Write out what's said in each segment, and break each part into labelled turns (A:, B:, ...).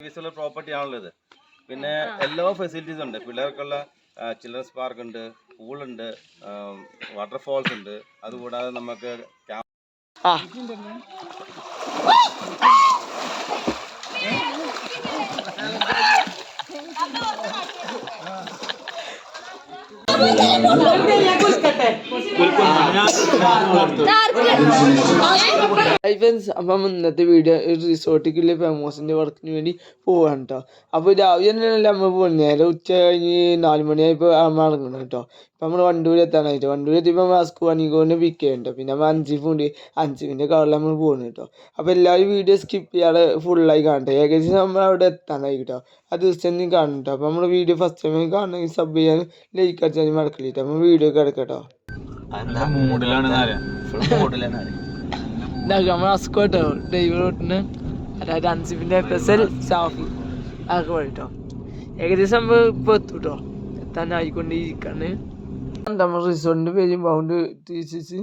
A: പീസുള്ള property ആണല്ലോ ഇത്. പിന്നെ എല്ലാ ഫെസിലിറ്റീസ് ഉണ്ട്. പിള്ളേർക്കുള്ള ചിൽഡ്രൻസ് പാർക്ക് ഉണ്ട്, പൂളുണ്ട്, വാട്ടർഫോൾസ് ഉണ്ട്. അതുകൂടാതെ നമുക്ക്
B: അപ്പം ഇന്നത്തെ വീഡിയോ റിസോർട്ടിക്കുള്ള ഫേമോസിന്റെ വർക്കിന് വേണ്ടി പോവാണ് കേട്ടോ. അപ്പോൾ രാവിലെ തന്നെയല്ല നമ്മൾ പോകുന്നത്. നേരെ ഉച്ച കഴിഞ്ഞ് 4 മണിയായപ്പോൾ നമ്മൾ ഇറങ്ങണം കേട്ടോ. ഇപ്പം നമ്മൾ വണ്ടൂർ എത്താനായിട്ട്. വണ്ടൂർ എത്തിയപ്പോൾ നമ്മൾ സ്കൂ അണിക്കോണ്ട് പിക്ക് ചെയ്യുന്നുണ്ട്. പിന്നെ നമ്മൾ 5 കാറിൽ നമ്മൾ പോകുന്നു കേട്ടോ. അപ്പോൾ എല്ലാവരും വീഡിയോ സ്കിപ്പ് ചെയ്യാതെ ഫുള്ളായി കാണട്ടെ. ഏകദേശം നമ്മൾ അവിടെ എത്താനായി കേട്ടോ. ആ ദിവസം നീ കാണും കേട്ടോ. അപ്പോൾ നമ്മുടെ വീഡിയോ ഫസ്റ്റ് ടൈം കാണണമെങ്കിൽ സബ് ചെയ്യാൻ ലൈക്ക് അടിച്ചാൽ മറക്കില്ല. നമ്മൾ വീഡിയോ ഒക്കെ എടുക്കട്ടോ. നമ്മളെ ഡ്രൈവറോട്ടിന് അതായത് അൻസിഫിൻ്റെ സ്പെഷ്യൽ സ്റ്റാഫ് അതൊക്കെ പോയിട്ടോ. ഏകദേശം നമ്മൾ ഇപ്പോൾ എത്തും കേട്ടോ. എത്താനായിക്കൊണ്ടിരിക്കാണ്. നമ്മൾ റിസോർട്ടിൻ്റെ പേര് മൗണ്ട് 360.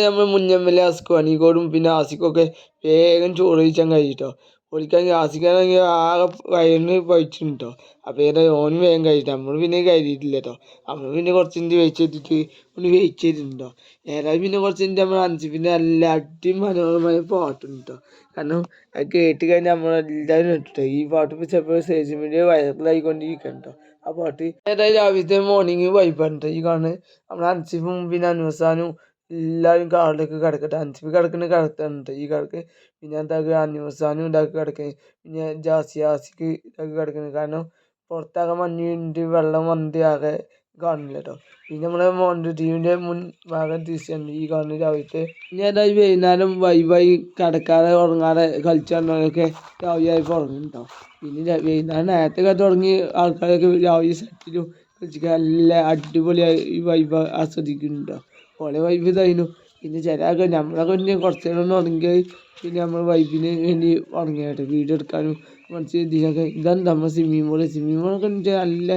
B: നമ്മൾ മുഞ്ഞമ്മലെ അസ്കോണിക്കോടും പിന്നെ ആസിക്കൊക്കെ വേഗം ചോറ് കഴിച്ചാൽ കഴിച്ചിട്ടോ. ഓടിക്കാൻ ആസിക്കാണെങ്കിൽ ആകെ വയറിന് പഴിച്ചിട്ടുണ്ട് കേട്ടോ. അപ്പോൾ ഓന് വേഗം കഴിച്ചിട്ട് നമ്മൾ പിന്നെ കരുതിയിട്ടില്ല കേട്ടോ. നമ്മൾ പിന്നെ കുറച്ച് മിനിറ്റ് വെയിറ്റ് ചെയ്തിട്ട് ഒന്ന് വെയിറ്റ് ചെയ്തിട്ടുണ്ടോ. ഏതായാലും പിന്നെ കുറച്ച് മിനിറ്റ് നമ്മൾ അൻസിഫിൻ്റെ നല്ല അതിമനോഹരമായ പാട്ടുണ്ട് കേട്ടോ. കാരണം അത് കേട്ട് കഴിഞ്ഞാൽ നമ്മളെല്ലാവരും ഇട്ടോ. ഈ പാട്ട് ഇപ്പോൾ ചിലപ്പോൾ സോഷ്യൽ മീഡിയ വൈറലായിക്കൊണ്ടിരിക്കണം കേട്ടോ. ആ പാട്ട് ഏതായാലും രാവിലത്തെ മോർണിംഗ് വൈബാണ് കേട്ടോ. ഈ കാണുന്നത് നമ്മുടെ അൻസിഫും പിന്നെ അൻവസാനും എല്ലാവരും കാറിലേക്ക് കിടക്കട്ടെ. അൻസിഫ് കിടക്കുന്ന കിടത്തുണ്ട് ഈ കിടക്ക്. പിന്നെ എന്താക്കുക അന്വേസാനും ഉണ്ടാക്കി കിടക്കുന്നത്. പിന്നെ ആസിക്ക് ഇതൊക്കെ കിടക്കുന്നത്. കാരണം പുറത്താകെ മഞ്ഞുണ്ട്, വെള്ളം വന്നിട്ട് ആകെ കാണില്ല കേട്ടോ. പിന്നെ നമ്മുടെ മോൻ്റെ ടീമിൻ്റെ മുൻ ഭാഗം തിരിച്ചുണ്ട് ഈ കാണുന്ന രാവിലത്തെ. പിന്നെ ഏതായാലും വൈകുന്നേരം വൈബായി കിടക്കാതെ ഉറങ്ങാതെ കളിച്ചാണ്ടൊക്കെ രാവിലെ ആയപ്പോൾ ഉറങ്ങും കേട്ടോ. പിന്നെ വൈകുന്നേരം നേരത്തെ തുടങ്ങി ആൾക്കാരൊക്കെ രാവിലെ സെറ്റിലും കളിച്ചിട്ട് നല്ല അടിപൊളിയായി ഈ വൈബ് ആസ്വദിക്കുന്നുണ്ടോ. ഓളെ വൈബ് ഇതായിരുന്നു. പിന്നെ ചില ആൾക്കാർ നമ്മളൊക്കെ പിന്നെ കുറച്ച് നേരം ഒന്ന് ഉറങ്ങി പിന്നെ നമ്മൾ വൈബിന് വേണ്ടി ഉറങ്ങിയായിട്ട് വീഡിയോ എടുക്കാനും കുറച്ച് ഇതിനൊക്കെ. ഇതാണ് നമ്മൾ സ്വിമ്മിങ് പൂളൊക്കെ നല്ല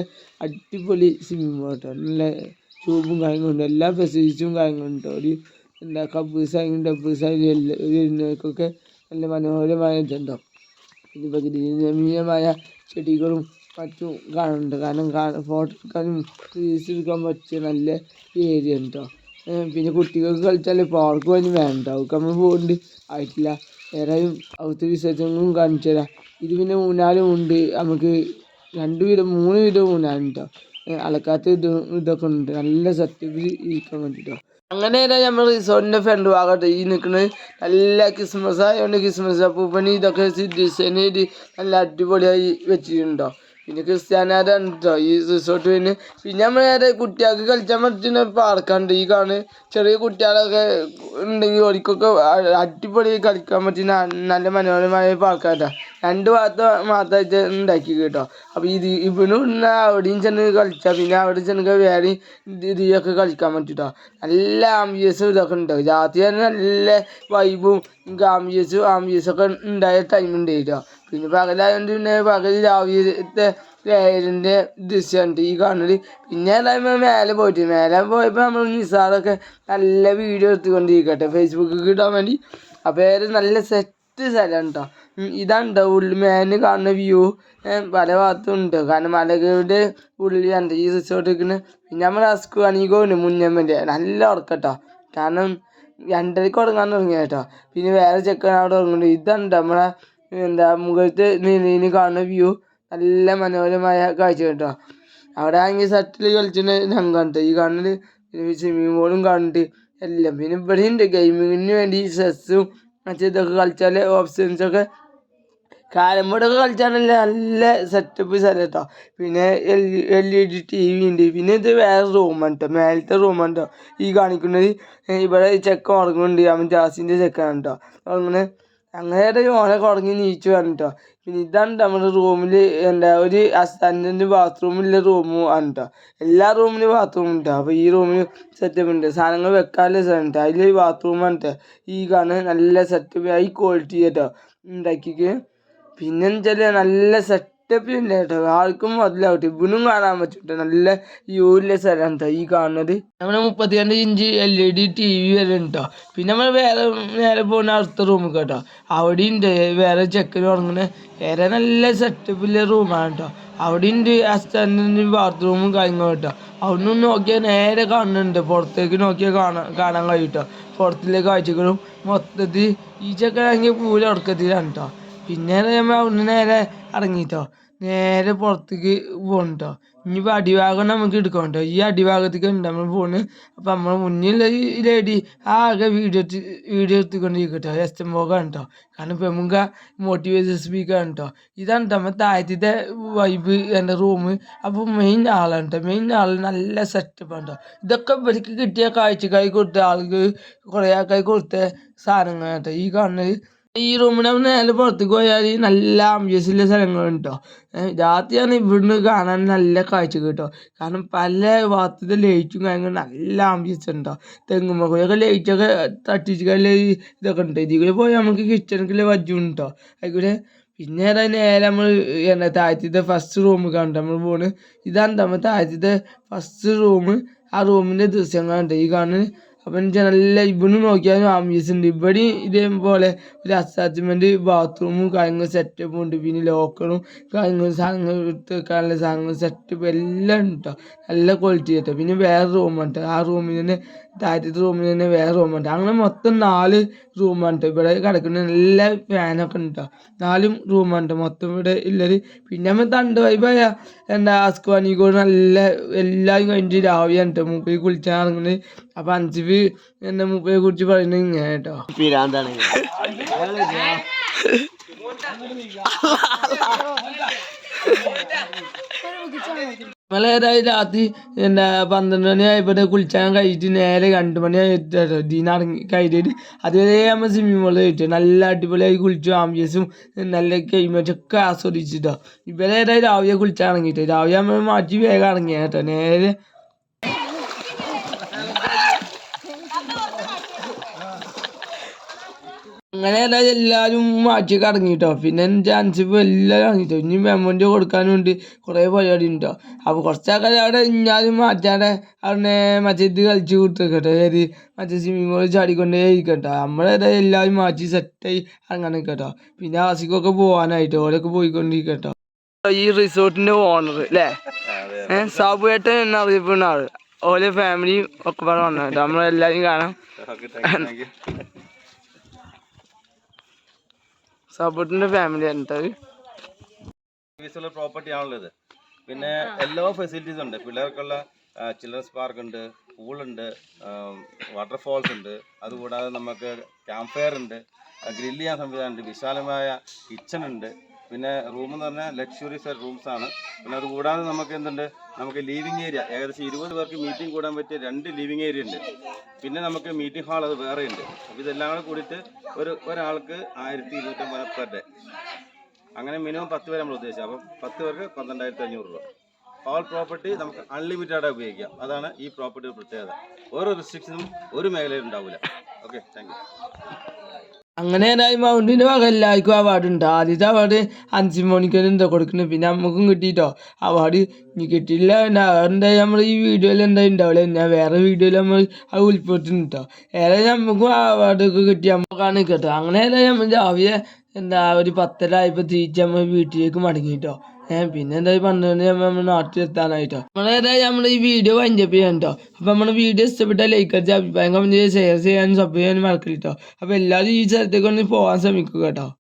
B: അടിപൊളി സ്വിമ്മിങ് പൂൾ കേട്ടോ. നല്ല ട്യൂബും കാര്യങ്ങളുണ്ട്, എല്ലാ ഫെസിലിറ്റീസും കാര്യങ്ങളുണ്ട്. ഒരു എന്താ കബൂസായും ഡബൂസായും വരുന്നവർക്കൊക്കെ നല്ല മനോഹരമായ ഇതുണ്ടോ. പിന്നെ പ്രകൃതിരമണീയമായ ചെടികളും മറ്റും കാണുന്നുണ്ട്. കാരണം ഫോട്ടോ എടുക്കാനും റീൽസ് എടുക്കാൻ പറ്റിയ നല്ല ഏരിയ കേട്ടോ. പിന്നെ കുട്ടികൾക്ക് കളിച്ചാൽ പാർക്ക് പോലും വേണ്ട. അവർക്ക് നമ്മൾ പോകുന്നുണ്ട് ആയിട്ടില്ല. ഏതായാലും അവിടുത്തെ വിസർജനങ്ങളും കാണിച്ചു തരാം. ഇത് പിന്നെ ഊഞ്ഞാലും ഉണ്ട്. നമുക്ക് 3 വിധം ഊഞ്ഞാലുണ്ടോ. അളക്കാത്ത ഇതൊക്കെ ഉണ്ട്. നല്ല സെറ്റപ്പിൽ ഇരിക്കാൻ വേണ്ടിയിട്ടോ. അങ്ങനെ ഏതായാലും നമ്മൾ റിസോർട്ടിൻ്റെ ഫ്രണ്ട് ഭാഗത്ത് ഈ നിൽക്കുന്നത് നല്ല ക്രിസ്മസ് ആയതുകൊണ്ട് ക്രിസ്മസ് അപ്പൂപ്പണി ഇതൊക്കെ ഡിസൈൻ ചെയ്ത് നല്ല അടിപൊളിയായി വെച്ചിട്ടുണ്ടോ. പിന്നെ ക്രിസ്ത്യാനാരാണ് കേട്ടോ ഈ റിസോർട്ട്. പിന്നെ നമ്മൾ കുട്ടികൾക്ക് കളിച്ചാൻ പറ്റുന്ന പാർക്കുണ്ട് ഈ കാണുന്നത്. ചെറിയ കുട്ടികളൊക്കെ ഉണ്ടെങ്കിൽ ഓർക്കൊക്കെ അടിപൊളി കളിക്കാൻ പറ്റുന്ന നല്ല മനോഹരമായ പാർക്കാണ്. 2 ഭാഗത്ത് മാത്രമായിട്ട് ഉണ്ടാക്കി കേട്ടോ. അപ്പോൾ ഇവനും അവിടെയും ചെന്ന് കളിച്ചാൽ പിന്നെ അവിടെ ചെന്ന് വേറെ ഇതിയൊക്കെ കളിക്കാൻ പറ്റൂട്ടോ. നല്ല ആംബിയൻസും ഇതൊക്കെ ഉണ്ടാവും. രാത്രി തന്നെ നല്ല വൈബും ആംബിയൻസൊക്കെ ഉണ്ടായ ടൈം ഉണ്ട് കേട്ടോ. പിന്നെ പകലായതുകൊണ്ട് പിന്നെ പകൽ രാവിലത്തെ വേരിൻ്റെ ദൃശ്യമുണ്ട് ഈ കാണുന്നത്. പിന്നെ ഏതായാലും മേലെ പോയപ്പോൾ നമ്മൾ നിസാറൊക്കെ നല്ല വീഡിയോ എടുത്തുകൊണ്ടിരിക്കട്ടെ ഫേസ്ബുക്കിൽ ഇടാൻ വേണ്ടി. അപ്പോൾ നല്ല സെറ്റ് സ്ഥലമാണ് കേട്ടോ. ഇതാണ് മേലിന് കാണുന്ന വ്യൂ. പല ഭാഗത്തും ഉണ്ട്. കാരണം മലകളുടെ ഉള്ളിലാണ് ഈ റിസോർട്ട് നിൽക്കുന്നത്. പിന്നെ നമ്മൾ അസ്കോണിക്കോണ്ട് മുന്നമ്മൻ്റെ നല്ല ഉറക്കട്ടോ. കാരണം 2:30 ഉറങ്ങാൻ തുടങ്ങിയ കേട്ടോ. പിന്നെ വേറെ ചെക്കൻ അവിടെ ഉറങ്ങുന്നുണ്ട്. ഇതാണ് നമ്മളെ മുകളിലത്തെ നിലയിൽ കാണുന്ന വ്യൂ. നല്ല മനോഹരമായ കാഴ്ച കേട്ടോ. അവിടെ ആണെങ്കിൽ ഷട്ടിൽ കളിച്ചിട്ട് ഞങ്ങാണ്ട് ഈ കാണുന്നത്. സ്വിമ്മിങ് പൂളും കാണുന്നുണ്ട് എല്ലാം. പിന്നെ ഇവിടെ ഉണ്ട് ഗെയിമിങ്ങിന് വേണ്ടി ചെസ്സും ഇതൊക്കെ കളിച്ചാൽ ഓപ്ഷൻസൊക്കെ. കാരം ബോർഡൊക്കെ കളിച്ചാലല്ല നല്ല സെറ്റപ്പ് സ്ഥലം കേട്ടോ. പിന്നെ LED TV ഉണ്ട്. പിന്നെ ഇത് വേറെ റൂമാണ് കേട്ടോ. മേലത്തെ റൂമാണ് കേട്ടോ ഈ കാണിക്കുന്നത്. ഇവിടെ ചെക്കൻ ഉറങ്ങുന്നുണ്ട്. അവൻ ജാസിൻ്റെ ചെക്കനാണ് കേട്ടോ അങ്ങനെ ഓനൊക്കെ ഉറങ്ങി നീച്ചു വന്നിട്ടോ. പിന്നെ ഇതാണ് നമ്മുടെ റൂമിൽ ഒരു അസിസ്റ്റൻ്റ് ബാത്റൂമിലുള്ള റൂമും ആണ് കേട്ടോ. എല്ലാ റൂമിലും ബാത്റൂം ഉണ്ട്. അപ്പോൾ ഈ റൂമിൽ സെറ്റപ്പ് ഉണ്ട്. സാധനങ്ങൾ വെക്കാനുള്ള സ്ഥലം ഉണ്ട്. അതിൽ ബാത്റൂമാണ് കേട്ടോ ഈ കാണുന്നത്. നല്ല സെറ്റപ്പ് ഹൈ ക്വാളിറ്റി കേട്ടോ ഉണ്ടാക്കിക്ക്. പിന്നെ വെച്ചാൽ നല്ല സെറ്റ് സെറ്റപ്പില്ല കേട്ടോ, ആർക്കും മുതലാവട്ടെ. ഇവനും കാണാൻ പറ്റൂട്ടോ, നല്ല യൂരിലെ സ്ഥലം കേട്ടോ ഈ കാണുന്നത്. നമ്മുടെ 32 ഇഞ്ച് LED TV വരെ ഉണ്ടോ. പിന്നെ നമ്മൾ വേറെ നേരെ പോകുന്ന അടുത്ത റൂമിൽ കേട്ടോ, അവിടെ ഉണ്ട് വേറെ ചെക്കന് ഉറങ്ങുന്ന വേറെ നല്ല സെറ്റപ്പിലെ റൂമാണ് കേട്ടോ. അവിടെ ഉണ്ട് അസ്റ്റാൻഡിൻ്റെ ബാത്റൂമും കാര്യങ്ങളും കേട്ടോ. അവിടെ നോക്കിയാൽ നേരെ കാണുന്നുണ്ട്, പുറത്തേക്ക് നോക്കിയാൽ കാണാൻ കഴിയും കേട്ടോ. പുറത്തിലെ കാഴ്ചകളും മൊത്തത്തിൽ ഈ ചെക്കനാണെങ്കിൽ പൂല ഉറക്കത്തിലാണ് കേട്ടോ. പിന്നെ നമ്മൾ അവിടെ നേരെ ഇറങ്ങിട്ടോ നേരെ പുറത്തേക്ക് പോകണം കേട്ടോ. ഇനിയിപ്പോൾ അടിഭാഗം നമുക്ക് എടുക്കണം കേട്ടോ. ഈ അടിഭാഗത്തേക്ക് ഉണ്ട് നമ്മൾ പോകുന്നത്. അപ്പം നമ്മൾ മുന്നിലുള്ള ഈ ലേഡി ആകെ വീഡിയോ എടുത്തുകൊണ്ടിരിക്കട്ടോ. എസ്റ്റം പോകാണ് കേട്ടോ. കാരണം പ്രമുഖ മോട്ടിവേഷൻ സ്പീക്കറാണ് കേട്ടോ. ഇതാണ് കേട്ടോ നമ്മൾ താഴത്തെ വൈബ് എൻ്റെ റൂം. അപ്പോൾ മെയിൻ ആളാണ് കേട്ടോ. മെയിൻ ആൾ നല്ല സെറ്റപ്പാണ് കേട്ടോ. ഇതൊക്കെ ഇവർക്ക് കിട്ടിയ കാഴ്ചക്കായി കൊടുത്ത ആൾക്ക് കുറേ ആൾക്കായി കൊടുത്ത സാധനങ്ങൾ കേട്ടോ ഈ കാണുന്നത്. ഈ റൂമിന് നേരെ പുറത്തേക്ക് പോയാൽ നല്ല ആംബിയൻസുള്ള സ്ഥലങ്ങളുണ്ട് കേട്ടോ. രാത്രിയാണ് ഇവിടുന്ന് കാണാൻ നല്ല കാഴ്ച കേട്ടോ. കാരണം പല ഭാഗത്തെ ലൈറ്റും കാര്യങ്ങളും നല്ല ആംബിയൻസ് ഉണ്ടോ. തെങ്ങുമ്പൊക്കെ ലൈറ്റൊക്കെ തട്ടിച്ചിട്ടുള്ള ഇതൊക്കെ ഉണ്ട്. ഇതിൽ പോയി നമുക്ക് കിച്ചണിക്കുള്ള വജ്ജും കേട്ടോ ആയിക്കോട്ടെ. പിന്നെ നേരെ നമ്മൾ താഴത്തെ ഫസ്റ്റ് റൂം കണ്ടു നമ്മൾ പോണ്. ഇതാണ് നമ്മൾ താഴത്തെ ഫസ്റ്റ് റൂം. ആ റൂമിൻ്റെ ദൃശ്യങ്ങളുണ്ട് ഈ കാണുന്നത്. അപ്പം നല്ല ഇവിടെ നോക്കിയാലും ആംബിയൻസ് ഉണ്ട്. ഇവിടെ ഇതേപോലെ ഒരു അറ്റാച്ച്മെൻറ്റ് ബാത്റൂമും കാര്യങ്ങളും സെറ്റപ്പും ഉണ്ട്. പിന്നെ ലോക്കറും കാര്യങ്ങളും സാധനങ്ങൾ എടുത്ത് വെക്കാനുള്ള സാധനങ്ങൾ സെറ്റപ്പ് എല്ലാം ഉണ്ട് കേട്ടോ. നല്ല ക്വാളിറ്റി കേട്ടോ. പിന്നെ വേറെ റൂമാണ് കേട്ടോ. ആ റൂമിൽ തന്നെ താഴത്തെ റൂമിൽ തന്നെ വേറെ റൂമുണ്ട്. അങ്ങനെ മൊത്തം 4 റൂമാണ് കേട്ടോ. ഇവിടെ കിടക്കുന്ന നല്ല ഫാനൊക്കെ ഉണ്ട് കേട്ടോ. 4 റൂമാണ് കേട്ടോ മൊത്തം ഇവിടെ ഉള്ളത്. പിന്നെ നമ്മൾ തണ്ട് വൈബായ ആസ്കോണിക്കോട് നല്ല എല്ലാവരും കഴിഞ്ഞിട്ട് രാവിലെയാണ് കേട്ടോ മൂപ്പര് കുളിച്ചാൽ ഇറങ്ങുന്നത്. അപ്പം അൻസിഫ് എൻ്റെ മൂപ്പരെ കുറിച്ച് പറയുന്നത് ഇങ്ങനെ കേട്ടോ. നമ്മളേതായാലും രാത്രി 12 മണിയായപ്പോൾ കുളിച്ചാൻ കഴിച്ചിട്ട് നേരെ 2 മണിയായി ഇതിനിറങ്ങി കഴിഞ്ഞിട്ട് അതുവരെ നമ്മൾ സ്വിമ്മിംഗ് പൂളിൽ കഴിച്ചു. നല്ല അടിപൊളിയായി കുളിച്ചു. ആംബിയൻസും നല്ല ക്ലൈമറ്റൊക്കെ ആസ്വദിച്ചിട്ടോ. ഇവരേതായാലും രാവിലെ കുളിച്ചാൽ ഇറങ്ങിയിട്ട് രാവിലെ നമ്മൾ മാറ്റി വേഗം ഇറങ്ങിയ കേട്ടോ. നേരെ അങ്ങനെ ഏതായാലും എല്ലാവരും മാറ്റിയൊക്കെ ഇറങ്ങിട്ടോ. പിന്നെ ചാൻസ് ഇപ്പോൾ എല്ലാവരും ഇറങ്ങിട്ടോ. ഇനി മെമ്മോൻ്റെ കൊടുക്കാനുണ്ട്, കുറേ പരിപാടി ഉണ്ടോ. അപ്പോൾ കുറച്ചാൾക്കാർ അവിടെ ഇഞ്ഞാലും മാറ്റാതെ അവിടെ മറ്റേ ഇത് കളിച്ച് കൊടുത്തേക്കട്ടോ. ഏത് മറ്റേ സ്വിമ്മിംഗ് പൂളിൽ ചാടിക്കൊണ്ടേ ഇരിക്കട്ടോ. നമ്മളേതായാലും എല്ലാവരും മാറ്റി സെറ്റായി ഇറങ്ങാൻ നിൽക്കട്ടോ. പിന്നെ ആസിക്കൊക്കെ പോകാനായിട്ടോ ഓരൊക്കെ പോയിക്കൊണ്ടിരിക്കട്ടോ. ഈ റിസോർട്ടിൻ്റെ ഓണർ അല്ലേ സാബുവേട്ടൻ എന്നറിയപ്പെടുന്ന ആൾ ഓരോ ഫാമിലിയും ഒക്കെ പാടെ വന്നു കേട്ടോ. നമ്മളെല്ലാവരും കാണാം. സപ്പോർട്ടിന്റെ ഫാമിലി
A: പ്രോപ്പർട്ടി ആണുള്ളത്. പിന്നെ എല്ലാ ഫെസിലിറ്റീസും ഉണ്ട്. പിള്ളേർക്കുള്ള ചിൽഡ്രൻസ് പാർക്ക് ഉണ്ട്, പൂളുണ്ട്, വാട്ടർഫോൾസ് ഉണ്ട്. അതുകൂടാതെ നമുക്ക് ക്യാമ്പ് ഫയർ ഉണ്ട്, ഗ്രില്ല് ചെയ്യാൻ സംവിധാനം ഉണ്ട്, വിശാലമായ കിച്ചൺ ഉണ്ട്. പിന്നെ റൂം എന്ന് പറഞ്ഞാൽ ലക്ഷറീസ് റൂംസ് ആണ്. പിന്നെ അതുകൂടാതെ നമുക്ക് എന്തുണ്ട്, നമുക്ക് ലീവിങ് ഏരിയ ഏകദേശം 20 പേർക്ക് മീറ്റിംഗ് കൂടാൻ പറ്റിയ 2 ലീവിങ് ഏരിയ ഉണ്ട്. പിന്നെ നമുക്ക് മീറ്റിംഗ് ഹാൾ അത് വേറെ ഉണ്ട്. അപ്പോൾ ഇതെല്ലാം കൂടെ കൂടിയിട്ട് ഒരാൾക്ക് 1250 പെർ ഡേ. അങ്ങനെ മിനിമം 10 പേര് നമ്മൾ ഉദ്ദേശിച്ചത്. അപ്പം 10 പേർക്ക് 12,500 രൂപ. ഓൾ പ്രോപ്പർട്ടി നമുക്ക് അൺലിമിറ്റഡായി ഉപയോഗിക്കാം. അതാണ് ഈ പ്രോപ്പർട്ടിയുടെ പ്രത്യേകത. ഓരോ റെസ്ട്രിക്ഷനും ഒരു മേഖലയിൽ ഉണ്ടാവില്ല. Okay, thank you.
B: അങ്ങനെ മൗണ്ടിൻ്റെ വക എല്ലാവർക്കും അവാർഡ് ഉണ്ട്. ആദ്യത്തെ അവാർഡ് അൻസിമോണിക്കന് എന്താ കൊടുക്കുന്നത്. പിന്നെ നമുക്കും കിട്ടിയിട്ടോ അവാർഡ്. ഇനി കിട്ടിയില്ല എന്തായാലും നമ്മൾ ഈ വീഡിയോയിൽ എന്തായാലും ഉണ്ടാവില്ല. ഞാൻ വേറെ വീഡിയോയിൽ നമ്മൾ അത് ഉൾപ്പെടുത്തുന്നു കേട്ടോ. ഏതായാലും നമുക്കും അവാർഡൊക്കെ കിട്ടി നമുക്കാണ് കേട്ടോ. അങ്ങനെ ഏതായാലും നമ്മൾ രാവിലെ ഒരു 10:30 തിരിച്ച് നമ്മൾ വീട്ടിലേക്ക് മടങ്ങി കേട്ടോ. പിന്നെ എന്തായാലും 12 നമ്മൾ നാട്ടിലെത്താനായിട്ടോ. നമ്മളേതായാലും നമ്മൾ ഈ വീഡിയോ വൈൻഡപ്പ് ചെയ്യാൻ കേട്ടോ. അപ്പോൾ നമ്മുടെ വീഡിയോ ഇഷ്ടപ്പെട്ടാൽ ലൈക്ക് അടിച്ച് അഭിപ്രായം കമൻറ്റ് ഷെയർ ചെയ്യാനും സബ്സ്ക്രൈബ് ചെയ്യാനും മറക്കില്ല കേട്ടോ. അപ്പോൾ എല്ലാവരും ഈ സ്ഥലത്തേക്ക് ഒന്ന് പോകാൻ ശ്രമിക്കുക കേട്ടോ.